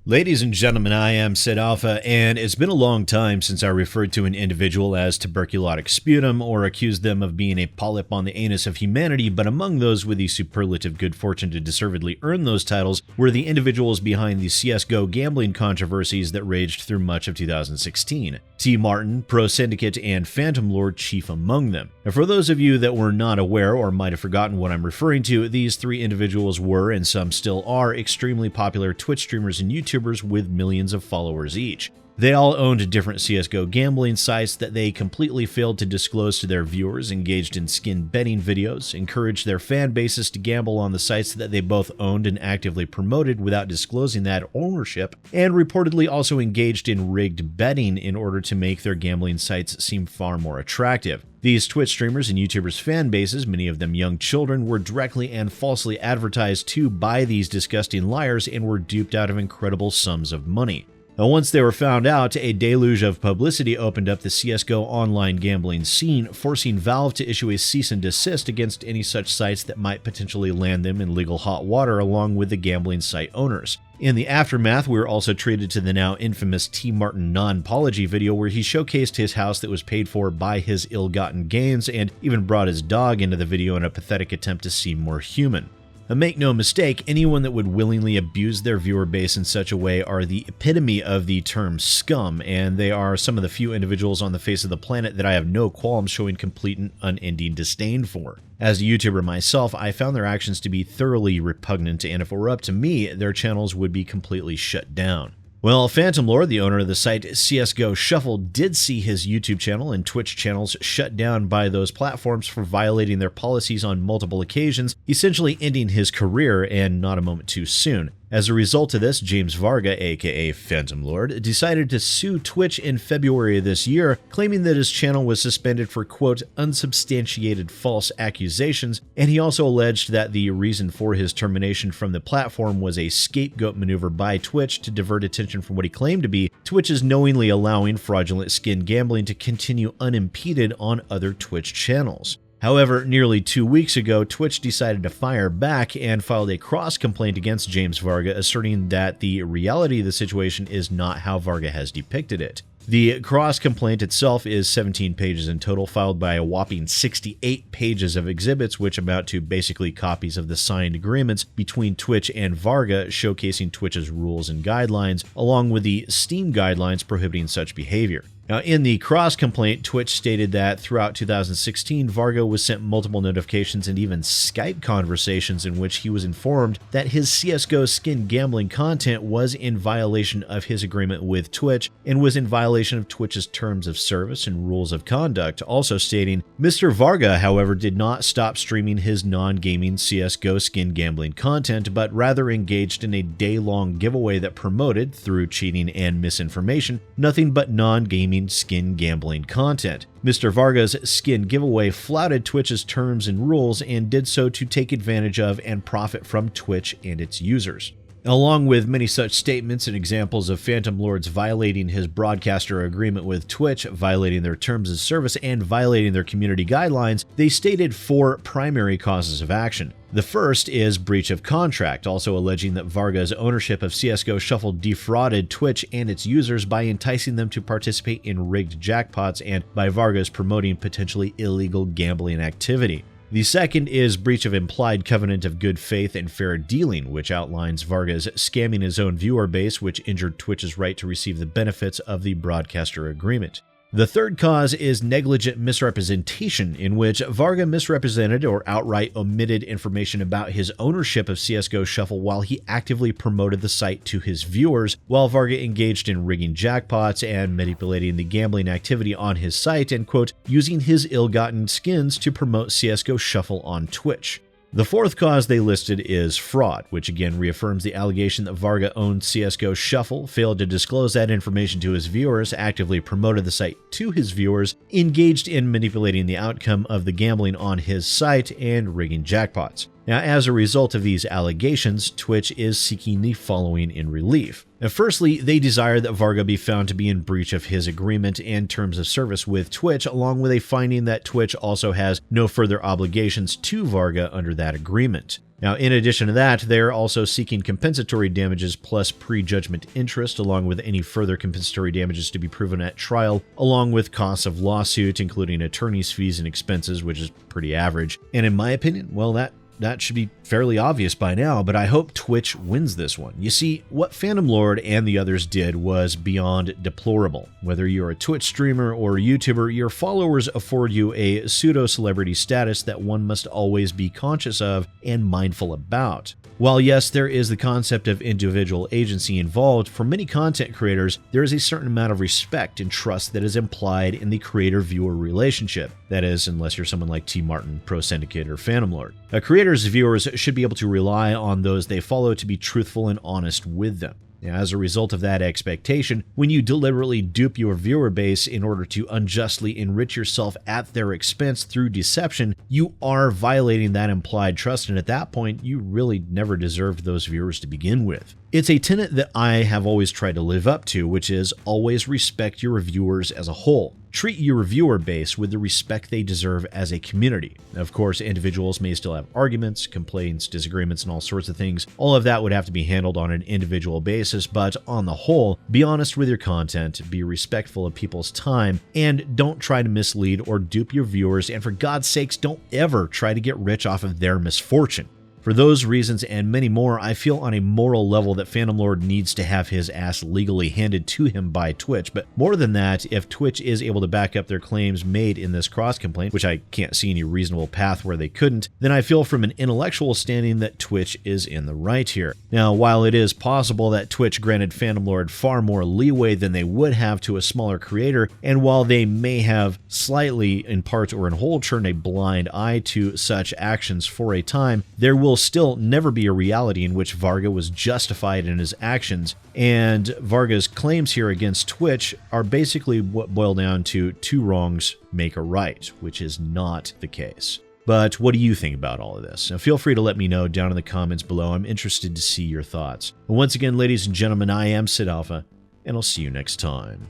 Ladies and gentlemen, I am SidAlpha, and it's been a long time since I referred to an individual as tuberculotic sputum or accused them of being a polyp on the anus of humanity, but among those with the superlative good fortune to deservedly earn those titles were the individuals behind the CSGO gambling controversies that raged through much of 2016. T. Martin, Pro Syndicate, and Phantoml0rd chief among them. And for those of you that were not aware or might have forgotten what I'm referring to, these three individuals were, and some still are, extremely popular Twitch streamers and YouTubers with millions of followers each. They all owned different CSGO gambling sites that they completely failed to disclose to their viewers, engaged in skin betting videos, encouraged their fan bases to gamble on the sites that they both owned and actively promoted without disclosing that ownership, and reportedly also engaged in rigged betting in order to make their gambling sites seem far more attractive. These Twitch streamers and YouTubers' fan bases, many of them young children, were directly and falsely advertised to by these disgusting liars and were duped out of incredible sums of money. Now, once they were found out, a deluge of publicity opened up the CSGO online gambling scene, forcing Valve to issue a cease and desist against any such sites that might potentially land them in legal hot water along with the gambling site owners. In the aftermath, we were also treated to the now infamous T. Martin non-apology video where he showcased his house that was paid for by his ill-gotten gains and even brought his dog into the video in a pathetic attempt to seem more human. Now, make no mistake, anyone that would willingly abuse their viewer base in such a way are the epitome of the term scum, and they are some of the few individuals on the face of the planet that I have no qualms showing complete and unending disdain for. As a YouTuber myself, I found their actions to be thoroughly repugnant, and if it were up to me, their channels would be completely shut down. Well, Phantoml0rd, the owner of the site CSGOShuffle, did see his YouTube channel and Twitch channels shut down by those platforms for violating their policies on multiple occasions, essentially ending his career, and not a moment too soon. As a result of this, James Varga, aka Phantoml0rd, decided to sue Twitch in February of this year, claiming that his channel was suspended for, quote, unsubstantiated false accusations, and he also alleged that the reason for his termination from the platform was a scapegoat maneuver by Twitch to divert attention from what he claimed to be Twitch's knowingly allowing fraudulent skin gambling to continue unimpeded on other Twitch channels. However, nearly 2 weeks ago, Twitch decided to fire back and filed a cross-complaint against James Varga, asserting that the reality of the situation is not how Varga has depicted it. The cross-complaint itself is 17 pages in total, filed by a whopping 68 pages of exhibits, which amount to basically copies of the signed agreements between Twitch and Varga, showcasing Twitch's rules and guidelines, along with the Steam guidelines prohibiting such behavior. Now, in the cross-complaint, Twitch stated that throughout 2016, Varga was sent multiple notifications and even Skype conversations in which he was informed that his CSGO skin gambling content was in violation of his agreement with Twitch and was in violation of Twitch's terms of service and rules of conduct, also stating, Mr. Varga, however, did not stop streaming his non-gaming CSGO skin gambling content, but rather engaged in a day-long giveaway that promoted, through cheating and misinformation, nothing but non-gaming skin gambling content. Mr. Varga's skin giveaway flouted Twitch's terms and rules and did so to take advantage of and profit from Twitch and its users. Along with many such statements and examples of Phantoml0rd's violating his broadcaster agreement with Twitch, violating their terms of service, and violating their community guidelines, they stated 4 primary causes of action. The first is breach of contract, also alleging that Varga's ownership of CSGOShuffle defrauded Twitch and its users by enticing them to participate in rigged jackpots and by Varga's promoting potentially illegal gambling activity. The second is breach of implied covenant of good faith and fair dealing, which outlines Varga's scamming his own viewer base, which injured Twitch's right to receive the benefits of the broadcaster agreement. The third cause is negligent misrepresentation, in which Varga misrepresented or outright omitted information about his ownership of CSGOShuffle while he actively promoted the site to his viewers, while Varga engaged in rigging jackpots and manipulating the gambling activity on his site and, quote, using his ill-gotten skins to promote CSGOShuffle on Twitch. The fourth cause they listed is fraud, which again reaffirms the allegation that Varga owned CSGOShuffle, failed to disclose that information to his viewers, actively promoted the site to his viewers, engaged in manipulating the outcome of the gambling on his site, and rigging jackpots. Now, as a result of these allegations, Twitch is seeking the following in relief. Now, firstly, they desire that Varga be found to be in breach of his agreement and terms of service with Twitch, along with a finding that Twitch also has no further obligations to Varga under that agreement. Now, in addition to that, they're also seeking compensatory damages plus prejudgment interest, along with any further compensatory damages to be proven at trial, along with costs of lawsuit, including attorney's fees and expenses, which is pretty average. And in my opinion, well, that should be fairly obvious by now, but I hope Twitch wins this one. You see, what Phantoml0rd and the others did was beyond deplorable. Whether you're a Twitch streamer or a YouTuber, your followers afford you a pseudo-celebrity status that one must always be conscious of and mindful about. While yes, there is the concept of individual agency involved, for many content creators, there is a certain amount of respect and trust that is implied in the creator-viewer relationship. That is, unless you're someone like T. Martin, Pro Syndicate, or Phantoml0rd. A creator's viewers should be able to rely on those they follow to be truthful and honest with them. As a result of that expectation, when you deliberately dupe your viewer base in order to unjustly enrich yourself at their expense through deception, you are violating that implied trust, and at that point, you really never deserved those viewers to begin with. It's a tenet that I have always tried to live up to, which is always respect your viewers as a whole. Treat your viewer base with the respect they deserve as a community. Of course, individuals may still have arguments, complaints, disagreements, and all sorts of things. All of that would have to be handled on an individual basis, but on the whole, be honest with your content, be respectful of people's time, and don't try to mislead or dupe your viewers, and for God's sakes, don't ever try to get rich off of their misfortune. For those reasons and many more, I feel on a moral level that Phantoml0rd needs to have his ass legally handed to him by Twitch. But more than that, if Twitch is able to back up their claims made in this cross-complaint, which I can't see any reasonable path where they couldn't, then I feel from an intellectual standing that Twitch is in the right here. Now, while it is possible that Twitch granted Phantoml0rd far more leeway than they would have to a smaller creator, and while they may have slightly, in part or in whole, turned a blind eye to such actions for a time, there will still never be a reality in which Varga was justified in his actions, and Varga's claims here against Twitch are basically what boil down to two wrongs make a right, which is not the case. But what do you think about all of this? Now, feel free to let me know down in the comments below. I'm interested to see your thoughts. And once again, ladies and gentlemen, I am SidAlpha, and I'll see you next time.